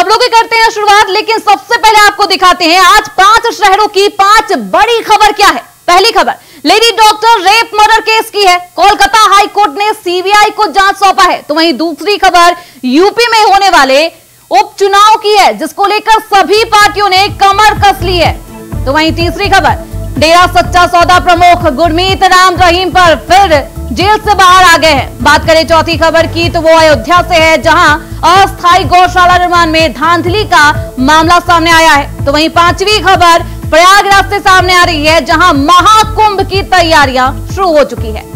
खबरों की करते हैं शुरुआत, लेकिन सबसे पहले आपको दिखाते हैं आज 5 शहरों की 5 बड़ी खबर क्या है। पहली खबर lady doctor rape murder case की है। कोलकाता हाई कोर्ट ने सीबीआई को जांच सौंपा है। तो वहीं दूसरी खबर यूपी में होने वाले उपचुनाव की है, जिसको लेकर सभी पार्टियों ने कमर कस ली है। तो वहीं तीसरी खबर डेरा सच्चा सौदा प्रमुख गुरमीत राम रहीम पर फिर जेल से बाहर आ गए हैं। बात करें चौथी खबर की तो वो अयोध्या से है, जहां अस्थायी गौशाला निर्माण में धांधली का मामला सामने आया है। तो वहीं पांचवी खबर प्रयागराज से सामने आ रही है, जहां महाकुंभ की तैयारियां शुरू हो चुकी है।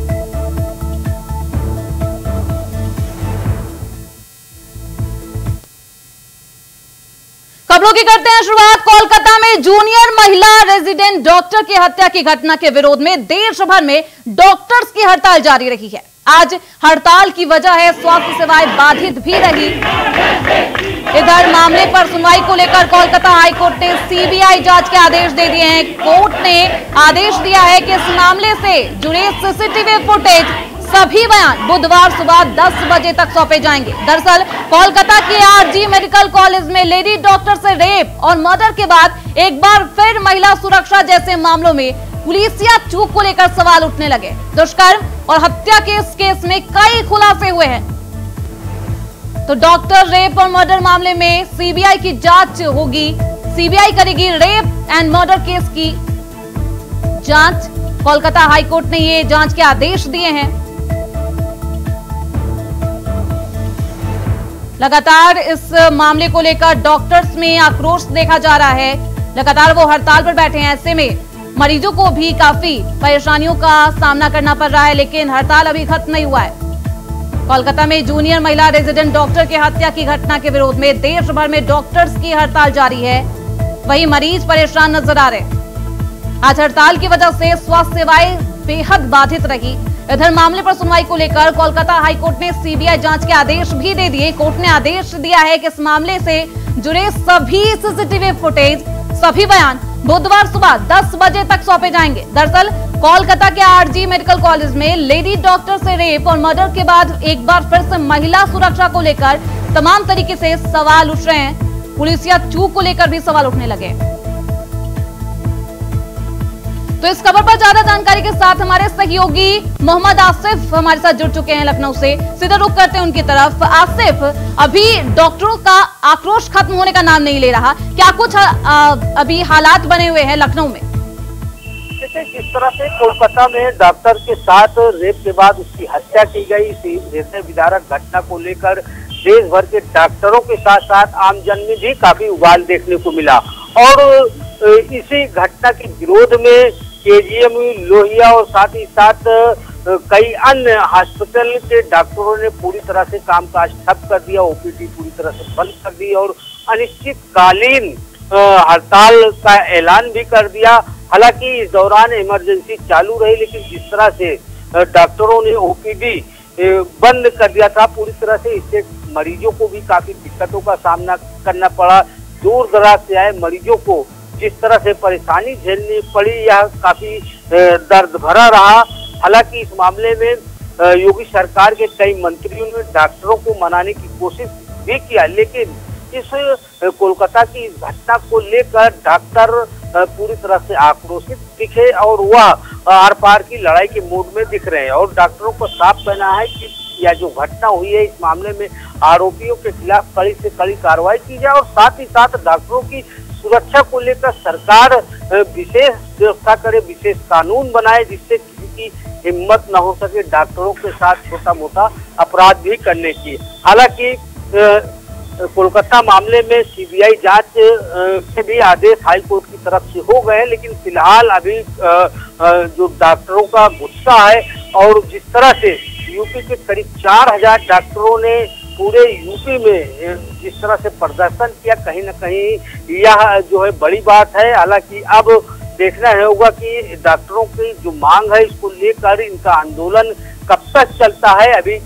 खबरों की करते हैं शुरुआत। कोलकाता में जूनियर महिला रेजिडेंट डॉक्टर की हत्या की घटना के विरोध में देश भर में डॉक्टर्स की हड़ताल जारी रही है। आज हड़ताल की वजह है स्वास्थ्य सेवाएं बाधित भी रही। इधर मामले पर सुनवाई को लेकर कोलकाता हाईकोर्ट ने सीबीआई जांच के आदेश दे दिए हैं। कोर्ट ने आदेश दिया है कि इस मामले से जुड़े सीसीटीवी फुटेज सभी बयान बुधवार सुबह 10 बजे तक सौंपे जाएंगे। दरअसल कोलकाता के आरजी मेडिकल कॉलेज में लेडी डॉक्टर से रेप और मर्डर के बाद एक बार फिर महिला सुरक्षा जैसे मामलों में पुलिसिया चूक को लेकर सवाल उठने लगे। दुष्कर्म और हत्या के इस केस में कई खुलासे हुए हैं। तो डॉक्टर रेप और मर्डर मामले में सीबीआई की जांच होगी। सीबीआई करेगी रेप एंड मर्डर केस की जांच। कोलकाता हाईकोर्ट ने ये जांच के आदेश दिए हैं। लगातार इस मामले को लेकर डॉक्टर्स में आक्रोश देखा जा रहा है। लगातार वो हड़ताल पर बैठे हैं। ऐसे में मरीजों को भी काफी परेशानियों का सामना करना पड़ रहा है, लेकिन हड़ताल अभी खत्म नहीं हुआ है। कोलकाता में जूनियर महिला रेजिडेंट डॉक्टर की हत्या की घटना के विरोध में देश भर में डॉक्टर्स की हड़ताल जारी है। वहीं मरीज परेशान नजर आ रहे। आज हड़ताल की वजह से स्वास्थ्य सेवाएं बेहद बाधित रही। इधर मामले पर सुनवाई को लेकर कोलकाता हाईकोर्ट ने सीबीआई जांच के आदेश भी दे दिए। कोर्ट ने आदेश दिया है कि इस मामले से जुड़े सभी सीसीटीवी फुटेज, सभी बयान बुधवार सुबह 10 बजे तक सौंपे जाएंगे। दरअसल कोलकाता के आरजी मेडिकल कॉलेज में लेडी डॉक्टर से रेप और मर्डर के बाद एक बार फिर से महिला सुरक्षा को लेकर तमाम तरीके से सवाल उठ रहे हैं। पुलिसिया चूक को लेकर भी सवाल उठने लगे। तो इस खबर पर ज्यादा जानकारी के साथ हमारे सहयोगी मोहम्मद आसिफ हमारे साथ जुड़ चुके हैं लखनऊ से। सीधा रुख करते हैं उनकी तरफ। आसिफ, अभी डॉक्टरों का आक्रोश खत्म होने का नाम नहीं ले रहा, क्या कुछ अभी हालात बने हुए हैं लखनऊ में? जिस तरह से कोलकाता में डॉक्टर के साथ रेप के बाद उसकी हत्या की गई, इसी हृदय विदारक घटना को लेकर देश भर के डॉक्टरों के साथ साथ आमजन में भी काफी उबाल देखने को मिला। और इसी घटना के विरोध में केजीएम, लोहिया और साथ ही साथ कई अन्य हॉस्पिटल के डॉक्टरों ने पूरी तरह से कामकाज ठप कर दिया, ओपीडी पूरी तरह से बंद कर दी और अनिश्चितकालीन हड़ताल का ऐलान भी कर दिया। हालांकि इस दौरान इमरजेंसी चालू रही, लेकिन जिस तरह से डॉक्टरों ने ओपीडी बंद कर दिया था पूरी तरह से, इससे मरीजों को भी काफी दिक्कतों का सामना करना पड़ा। दूर दराज से आए मरीजों को जिस तरह से परेशानी झेलनी पड़ी, यह काफी दर्द भरा रहा। हालांकि इस मामले में योगी सरकार के कई मंत्रियों ने डॉक्टरों को मनाने की कोशिश भी किया, लेकिन इस कोलकाता की इस घटना को लेकर डॉक्टर पूरी तरह से आक्रोशित दिखे और वह आर पार की लड़ाई के मूड में दिख रहे हैं। और डॉक्टरों को साफ कहना है कि यह जो घटना हुई है, इस मामले में आरोपियों के खिलाफ कड़ी से कड़ी कार्रवाई की जाए और साथ ही साथ डॉक्टरों की सुरक्षा को लेकर सरकार विशेष व्यवस्था करे, विशेष कानून बनाए, जिससे किसी की हिम्मत न हो सके डॉक्टरों के साथ छोटा मोटा अपराध भी करने की। हालांकि कोलकाता मामले में सीबीआई जांच के भी आदेश हाईकोर्ट की तरफ से हो गए, लेकिन फिलहाल अभी जो डॉक्टरों का गुस्सा है और जिस तरह से यूपी के करीब 4000 डॉक्टरों ने पूरे यूपी में जिस तरह से प्रदर्शन किया, कहीं न कहीं यह जो है बड़ी बात है। हालांकि अब देखना होगा कि डॉक्टरों की जो मांग है इसको लेकर इनका आंदोलन कब तक चलता है अभी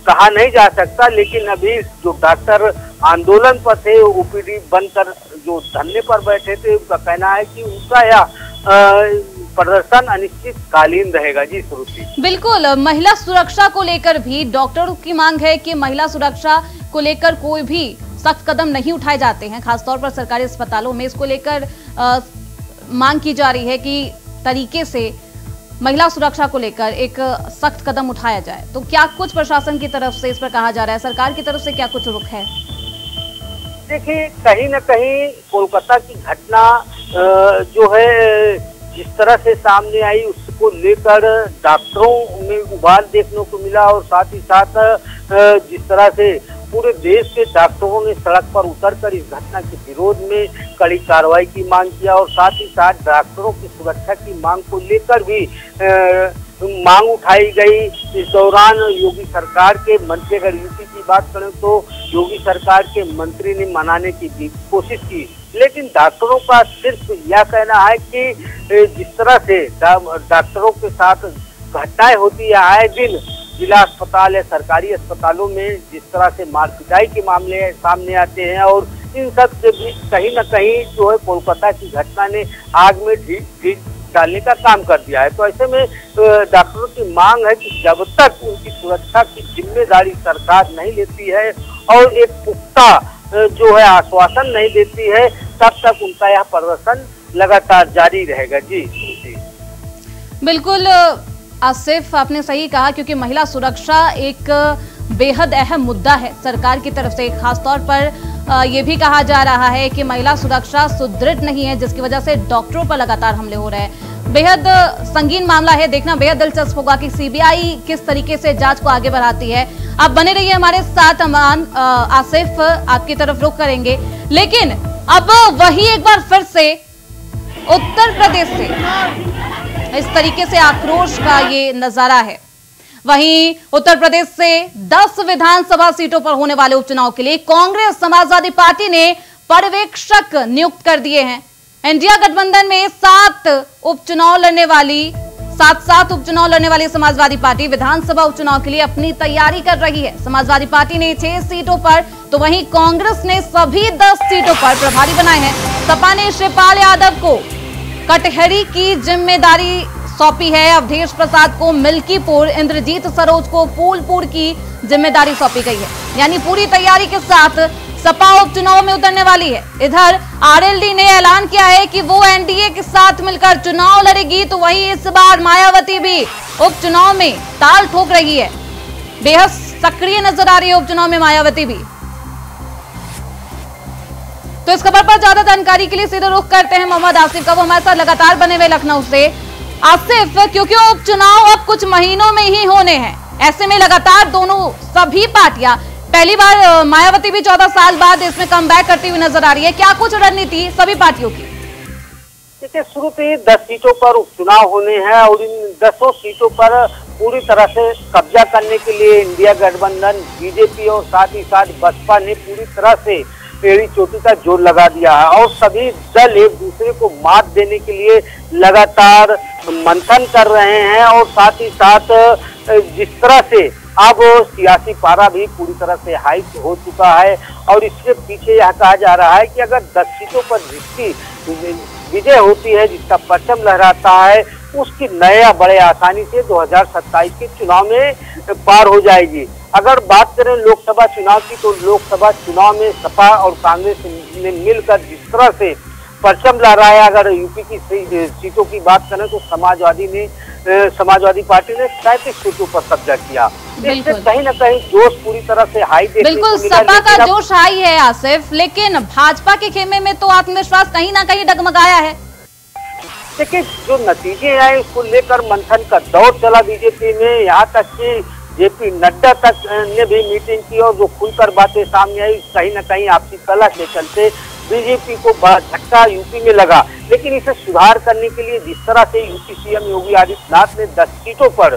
कहा नहीं जा सकता, लेकिन अभी जो डॉक्टर आंदोलन पर थे, ओपीडी बंद कर जो धरने पर बैठे थे, उनका कहना है कि उनका यह प्रदर्शन अनिश्चितकालीन रहेगा। जी श्रुति, बिल्कुल। महिला सुरक्षा को लेकर भी डॉक्टरों की मांग है कि महिला सुरक्षा को लेकर कोई भी सख्त कदम नहीं उठाए जाते हैं, खासतौर पर सरकारी अस्पतालों में। इसको लेकर मांग की जा रही है कि तरीके से महिला सुरक्षा को लेकर एक सख्त कदम उठाया जाए। तो क्या कुछ प्रशासन की तरफ से इस पर कहा जा रहा है, सरकार की तरफ से क्या कुछ रुख है? देखिए, कहीं न कहीं कोलकाता की घटना जो है जिस तरह से सामने आई, उसको लेकर डॉक्टरों में उबाल देखने को मिला और साथ ही साथ जिस तरह से पूरे देश के डॉक्टरों ने सड़क पर उतरकर इस घटना के विरोध में कड़ी कार्रवाई की मांग किया और साथ ही साथ डॉक्टरों की सुरक्षा की मांग को लेकर भी मांग उठाई गई। इस दौरान योगी सरकार के मंत्री, अगर यूपी की बात करें तो योगी सरकार के मंत्री ने मनाने की भी कोशिश की, लेकिन डॉक्टरों का सिर्फ यह कहना है कि जिस तरह से डॉक्टरों के साथ घटनाएं होती है आए दिन जिला अस्पताल या सरकारी अस्पतालों में, जिस तरह से मार पिटाई के मामले सामने आते हैं और इन सब के बीच कहीं न कहीं जो है कोलकाता की घटना ने आग में घी डालने का काम कर दिया है। तो ऐसे में डॉक्टरों की मांग है कि जब तक उनकी सुरक्षा की जिम्मेदारी सरकार नहीं लेती है और एक पुख्ता जो है आश्वासन नहीं देती है, तब तक उनका यह प्रदर्शन लगातार जारी रहेगा। जी बिल्कुल आसिफ, आपने सही कहा, क्योंकि महिला सुरक्षा एक बेहद अहम मुद्दा है सरकार की तरफ से। खासतौर पर ये भी कहा जा रहा है कि महिला सुरक्षा सुदृढ़ नहीं है, जिसकी वजह से डॉक्टरों पर लगातार हमले हो रहे हैं। बेहद संगीन मामला है, देखना बेहद दिलचस्प होगा कि सीबीआई किस तरीके से जांच को आगे बढ़ाती है। आप बने रहिए हमारे साथ। अमान, आसिफ आपकी तरफ रुख करेंगे, लेकिन अब वही एक बार फिर से उत्तर प्रदेश से इस तरीके से आक्रोश का ये नजारा है। वहीं उत्तर प्रदेश से 10 विधानसभा सीटों पर होने वाले उपचुनाव के लिए कांग्रेस समाजवादी पार्टी ने पर्यवेक्षक नियुक्त कर दिए हैं। इंडिया गठबंधन में 7 उपचुनाव लड़ने वाली समाजवादी पार्टी विधानसभा उपचुनाव के लिए अपनी तैयारी कर रही है। समाजवादी पार्टी ने 6 सीटों पर, तो वहीं कांग्रेस ने सभी 10 सीटों पर प्रभारी बनाए हैं। सपा ने शिवपाल यादव को कटहरी की जिम्मेदारी सौंपी है, अवधेश प्रसाद को मिल्कीपुर, इंद्रजीत सरोज को फूलपुर की जिम्मेदारी सौंपी गई है। यानी पूरी तैयारी के साथ सपा उपचुनाव में उतरने वाली है। इधर आरएलडी ने ऐलान किया है कि वो एनडीए के साथ मिलकर चुनाव लड़ेगी, तो वहीं इस बार मायावती भी उपचुनाव में ताल ठोक रही है। बेहद सक्रिय नजर आ रही है उपचुनाव में मायावती भी। तो इस खबर पर ज्यादा जानकारी के लिए सीधे रुख करते हैं मोहम्मद आसिफ का, वो हमारे साथ लगातार बने हुए लखनऊ से। आसिफ, क्योंकि उपचुनाव अब कुछ महीनों में ही होने हैं, ऐसे में लगातार दोनों सभी पार्टियां, पहली बार मायावती भी 14 साल बाद इसमें कमबैक करती हुई नजर आ रही है, क्या कुछ रणनीति सभी पार्टियों की? देखिए, शुरू से 10 सीटों पर उपचुनाव होने हैं और इन 10 सीटों पर पूरी तरह से कब्जा करने के लिए इंडिया गठबंधन, बीजेपी और साथ ही साथ बसपा ने पूरी तरह से एड़ी चोटी का जोर लगा दिया है और सभी दल एक दूसरे को मात देने के लिए लगातार मंथन कर रहे हैं और साथ ही साथ जिस तरह से अब सियासी पारा भी पूरी तरह से हाई हो चुका है और इसके पीछे यह कहा जा रहा है कि अगर 10 सीटों पर जिसकी विजय होती है, जिसका परचम लहराता है, उसकी नया बड़े आसानी से 2027 के चुनाव में पार हो जाएगी। अगर बात करें लोकसभा चुनाव की, तो लोकसभा चुनाव में सपा और कांग्रेस ने मिलकर जिस तरह से परचम लहराया, अगर यूपी की सीटों की बात करें तो समाजवादी पार्टी ने 37 सीटों पर कब्जा किया। इससे कहीं न कहीं जोश पूरी तरह से हाई देखने को मिला। बिल्कुल, सपा का जोश हाई है आसिफ, लेकिन भाजपा के खेमे में तो आत्मविश्वास कहीं ना कहीं डगमगाया है। देखिए, जो नतीजे आए उसको लेकर मंथन का दौर चला बीजेपी में, यहाँ तक कि जेपी नड्डा तक ने भी मीटिंग की और जो खुलकर बातें सामने आई, कहीं न कहीं आपसी कलह के चलते बीजेपी को बड़ा झटका यूपी में लगा। लेकिन इसे सुधार करने के लिए जिस तरह से यूपी सीएम योगी आदित्यनाथ ने 10 सीटों पर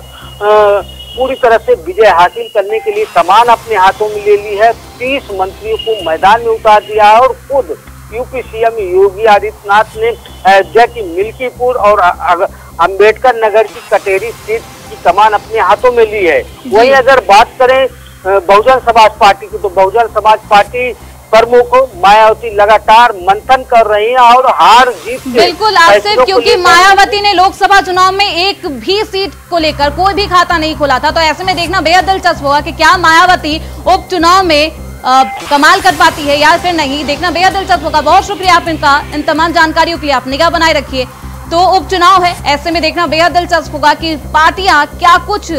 पूरी तरह से विजय हासिल करने के लिए कमान अपने हाथों में ले ली है, 30 मंत्रियों को मैदान में उतार दिया है और खुद यूपी सीएम योगी आदित्यनाथ ने अयोध्या की मिल्कीपुर और अंबेडकर नगर की कटेरी सीट की कमान अपने हाथों में ली है। वहीं अगर बात करें बहुजन समाज पार्टी की, तो बहुजन समाज पार्टी प्रमुख मायावती लगातार मंथन कर रही हैं और हार जीत के बिल्कुल आसिफ, क्योंकि मायावती ने लोकसभा चुनाव में एक भी सीट को लेकर कोई भी खाता नहीं खोला था। तो ऐसे में देखना बेहद दिलचस्प होगा कि क्या मायावती उपचुनाव में कमाल कर पाती है या फिर नहीं, देखना बेहद दिलचस्प होगा। बहुत शुक्रिया आप इनका, इन तमाम जानकारियों के लिए। आप निगाह बनाए रखिए। तो उपचुनाव है, ऐसे में देखना बेहद दिलचस्प होगा कि पार्टियां क्या कुछ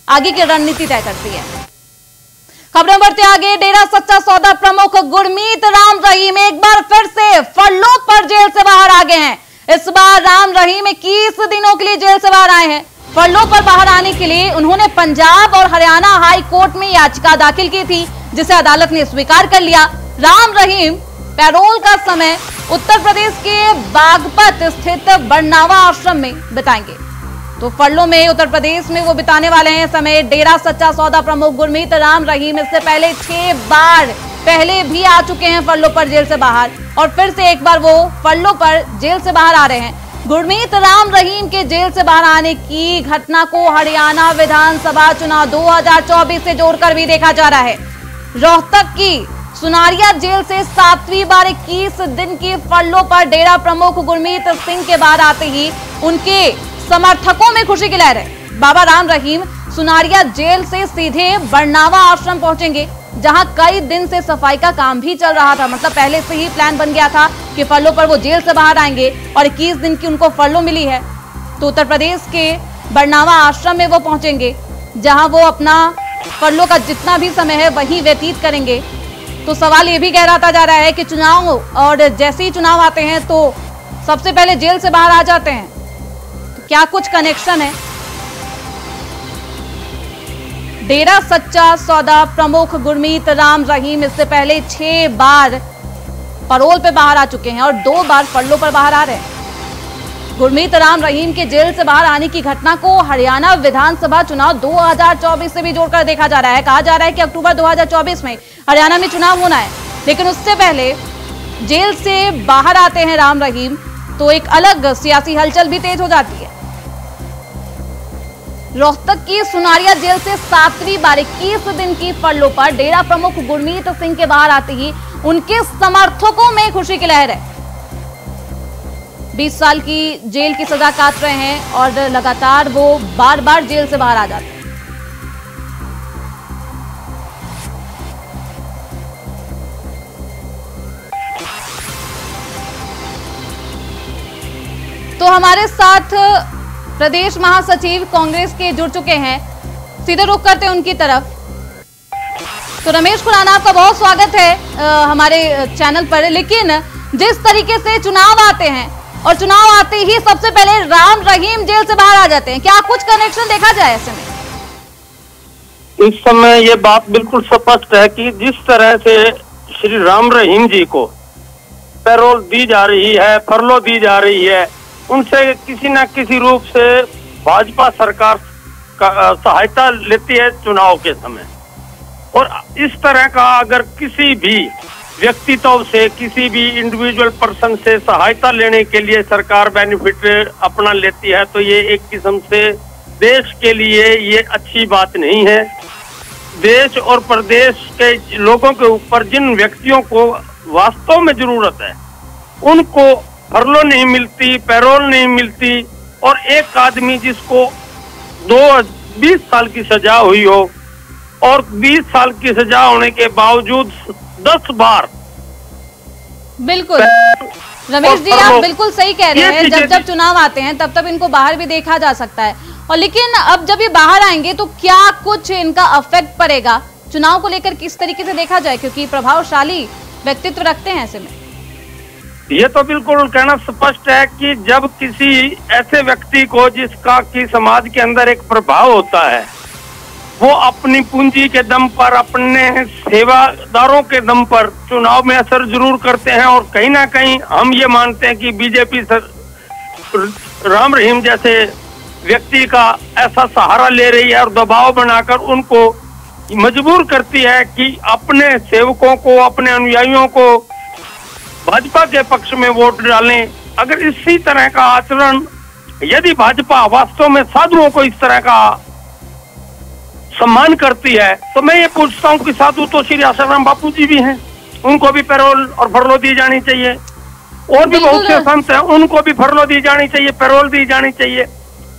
आगे की रणनीति तय करती है। खबरें बढ़ते आगे। डेरा सच्चा सौदा प्रमुख गुरमीत राम रहीम एक बार फिर से फरलों पर जेल से बाहर आ गए हैं। इस बार राम रहीम 21 दिनों के लिए जेल से बाहर आए हैं। फरलों पर बाहर आने के लिए उन्होंने पंजाब और हरियाणा हाई कोर्ट में याचिका दाखिल की थी, जिसे अदालत ने स्वीकार कर लिया। राम रहीम पैरोल का समय उत्तर प्रदेश के बागपत स्थित बरनावा आश्रम में बिताएंगे। तो फरलों में उत्तर प्रदेश में वो बिताने वाले हैं समय। डेरा सच्चा सौदा प्रमुख गुरमीत राम रहीम इससे पहले 6 बार पहले भी आ चुके हैं फरलों पर जेल से बाहर, और फिर से एक बार वो फरलों पर जेल से बाहर आ रहे हैं। गुरमीत राम रहीम के जेल से बाहर आने की घटना को हरियाणा विधानसभा चुनाव 2024 से जोड़कर भी देखा जा रहा है। रोहतक की सुनारिया जेल से 7वीं बार 21 दिन की फरलों पर डेरा प्रमुख गुरमीत सिंह के बाहर आते ही उनके समर्थकों में खुशी की लहर है। बाबा राम रहीम सुनारिया जेल से सीधे बरनावा आश्रम पहुंचेंगे, जहां कई दिन से सफाई का काम भी चल रहा था। मतलब पहले से ही प्लान बन गया था कि फरलों पर वो जेल से बाहर आएंगे और 21 दिन की उनको फरलों मिली है। तो उत्तर प्रदेश के बरनावा आश्रम में वो पहुंचेंगे, जहां वो अपना फरलों का जितना भी समय है वही व्यतीत करेंगे। तो सवाल ये भी गहराता जा रहा है कि चुनाव, और जैसे ही चुनाव आते हैं तो सबसे पहले जेल से बाहर आ जाते हैं, तो क्या कुछ कनेक्शन है? डेरा सच्चा सौदा प्रमुख गुरमीत राम रहीम इससे पहले 6 बार पैरोल पे बाहर आ चुके हैं और 2 बार फरलों पर बाहर आ रहे हैं। गुरमीत राम रहीम के जेल से बाहर आने की घटना को हरियाणा विधानसभा चुनाव 2024 से भी जोड़कर देखा जा रहा है। कहा जा रहा है कि अक्टूबर 2024 में हरियाणा में चुनाव होना है, लेकिन उससे पहले जेल से बाहर आते हैं राम रहीम, तो एक अलग सियासी हलचल भी तेज हो जाती है। रोहतक की सुनारिया जेल से 7वीं बार 21 दिन की फरलों पर डेरा प्रमुख गुरमीत सिंह के बाहर आते ही उनके समर्थकों में खुशी की लहर है। 20 साल की जेल की सजा काट रहे हैं और लगातार वो बार बार जेल से बाहर आ जाते हैं। तो हमारे साथ प्रदेश महासचिव कांग्रेस के जुड़ चुके हैं, सीधे रुख करते हैं उनकी तरफ। तो रमेश खुराना, आपका बहुत स्वागत है हमारे चैनल पर। लेकिन जिस तरीके से चुनाव आते हैं और चुनाव आते ही सबसे पहले राम रहीम जेल से बाहर आ जाते हैं, क्या कुछ कनेक्शन देखा जाए ऐसे में? इस समय ये बात बिल्कुल स्पष्ट है कि जिस तरह से श्री राम रहीम जी को पैरोल दी जा रही है, फरलो दी जा रही है, उनसे किसी न किसी रूप से भाजपा सरकार सहायता लेती है चुनाव के समय। और इस तरह का अगर किसी भी व्यक्तित्व से, किसी भी इंडिविजुअल पर्सन से सहायता लेने के लिए सरकार बेनिफिट अपना लेती है, तो ये एक किस्म से देश के लिए ये अच्छी बात नहीं है। देश और प्रदेश के लोगों के ऊपर जिन व्यक्तियों को वास्तव में जरूरत है, उनको फरलो नहीं मिलती, पैरोल नहीं मिलती, और एक आदमी जिसको 20 साल की सजा हुई हो और 20 साल की सजा होने के बावजूद 10 बार। बिल्कुल रमेश जी, आप बिल्कुल सही कह रहे हैं। जब चुनाव आते हैं तब इनको बाहर भी देखा जा सकता है, और लेकिन अब जब ये बाहर आएंगे तो क्या कुछ इनका अफेक्ट पड़ेगा चुनाव को लेकर, किस तरीके से देखा जाए, क्योंकि प्रभावशाली व्यक्तित्व रखते हैं ऐसे में? ये तो बिल्कुल कहना स्पष्ट है कि जब किसी ऐसे व्यक्ति को जिसका कि समाज के अंदर एक प्रभाव होता है, वो अपनी पूंजी के दम पर, अपने सेवादारों के दम पर चुनाव में असर जरूर करते हैं। और कहीं ना कहीं हम ये मानते हैं कि बीजेपी राम रहीम जैसे व्यक्ति का ऐसा सहारा ले रही है और दबाव बनाकर उनको मजबूर करती है कि अपने सेवकों को, अपने अनुयायियों को भाजपा के पक्ष में वोट डालें। अगर इसी तरह का आचरण, यदि भाजपा वास्तव में साधुओं को इस तरह का सम्मान करती है, तो मैं ये पूछता हूँ कि साधु तो श्री आसाराम बापू जी भी हैं, उनको भी पैरोल और फरलो दी जानी चाहिए। और भी बहुत से संत हैं, उनको भी फरलो दी जानी चाहिए, पैरोल दी जानी चाहिए।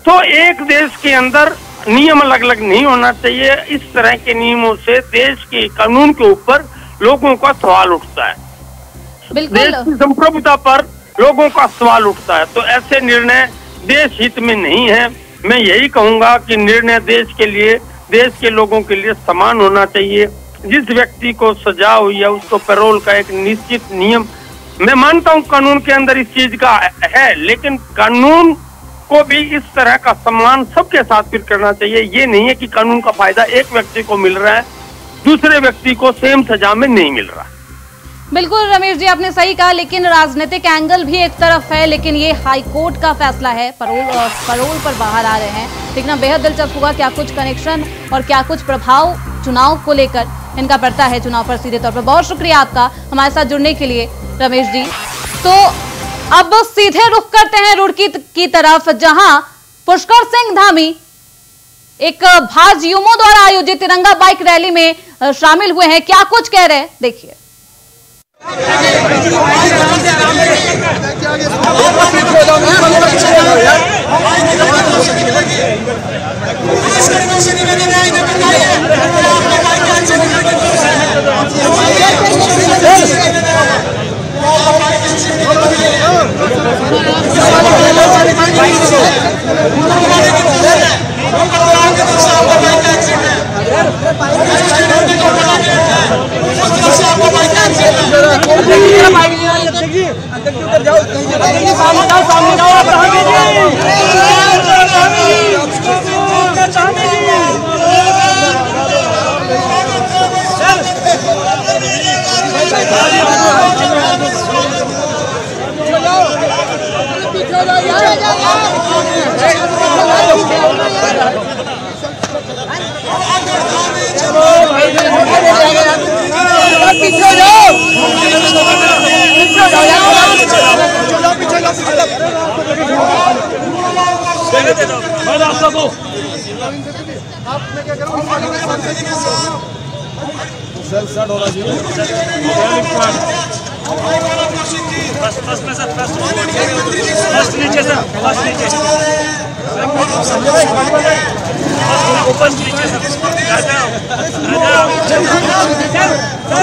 तो एक देश के अंदर नियम अलग अलग नहीं होना चाहिए। इस तरह के नियमों से देश के कानून के ऊपर लोगों का सवाल उठता है, बिल्कुल देश की संप्रभुता पर लोगों का सवाल उठता है। तो ऐसे निर्णय देश हित में नहीं है। मैं यही कहूंगा कि निर्णय देश के लिए, देश के लोगों के लिए समान होना चाहिए। जिस व्यक्ति को सजा हुई है उसको पैरोल का एक निश्चित नियम, मैं मानता हूं कानून के अंदर इस चीज का है, लेकिन कानून को भी इस तरह का सम्मान सबके साथ फिर करना चाहिए। ये नहीं है कि कानून का फायदा एक व्यक्ति को मिल रहा है, दूसरे व्यक्ति को सेम सजा में नहीं मिल रहा। बिल्कुल रमेश जी, आपने सही कहा, लेकिन राजनीतिक एंगल भी एक तरफ है, लेकिन ये हाई कोर्ट का फैसला है, पैरोल पर बाहर आ रहे हैं। देखना बेहद दिलचस्प होगा क्या कुछ कनेक्शन और क्या कुछ प्रभाव चुनाव को लेकर इनका पड़ता है चुनाव पर सीधे तौर पर। बहुत शुक्रिया आपका हमारे साथ जुड़ने के लिए रमेश जी। तो अब सीधे रुख करते हैं रुड़की की तरफ, जहां पुष्कर सिंह धामी एक भाजयुमो द्वारा आयोजित तिरंगा बाइक रैली में शामिल हुए हैं। क्या कुछ कह रहे हैं देखिए।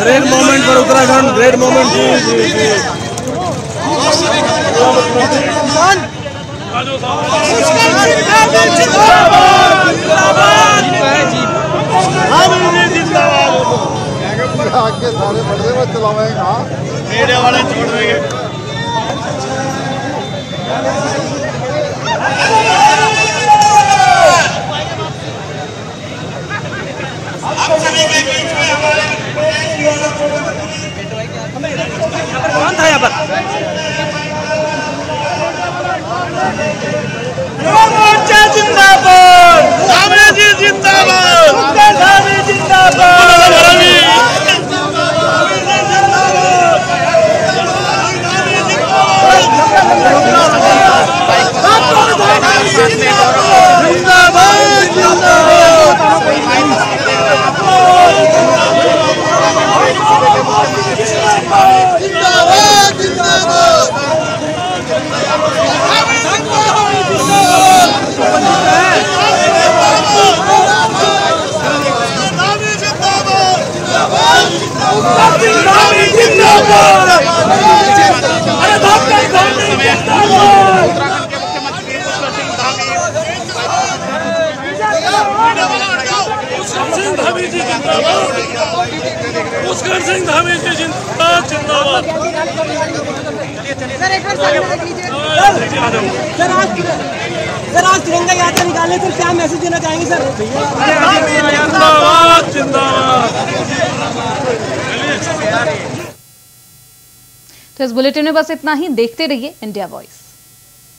ग्रेट मोमेंट पर उत्तराखंड, ग्रेट मोमेंट जी। आगे सारे पर्दे में चलावेंगे, मीडिया वाले छोड़ देंगे। कौन था यहाँ पर? जिंदाबाद, धामी जी जिंदाबाद, धामी जिंदाबाद। पुष्कर सिंह धामी जी जिंदाबाद, जिंदाबाद। सर आज तिरंगा यात्रा निकालने से क्या मैसेज देना चाहेंगे सर? जिंदाबाद, जिंदाबाद। तो इस बुलेटिन में बस इतना ही। देखते रहिए इंडिया वॉइस।